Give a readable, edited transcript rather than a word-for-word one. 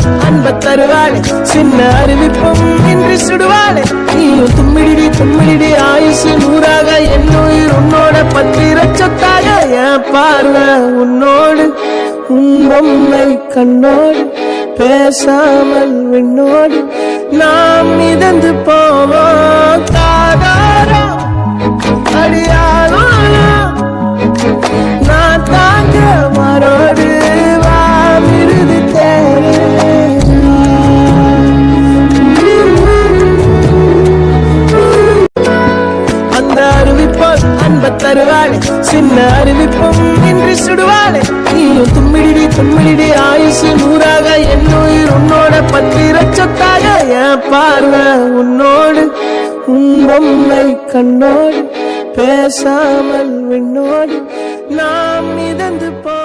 போல் அன்ப தருவாளே சின்ன அறிவிப்பும் இன்றி சுடுவாளே நீயும் தும்மிடி தும்மிடி ஆயுசு நூறாக என்னுயிர் உன்னோட பத்திர சொத்தாக என் பார்வை உன்னோடு உன் பொம்மை கண்ணோடு பேசாமல் விண்ணோடு நாம் மிதந்து போவோம் தாதாரா அடியாளோ நான் தாங்க மரோடு வா விருது தேரே அந்த அறிவிப்போல் அன்ப தருவாளே சின்ன அறிவிப்பும் இன்றி சுடுவாளே நீயும் தும்மிடி தும்மிடி ஆயுசு நூறாக என்னுயிர் உன்னோட பத்திர சொத்தாக என் பார்வை உன்னோடு உன் பொம்மை கண்ணோடு பேசாமல் விண்ணோடு நாம் மிதந்து போ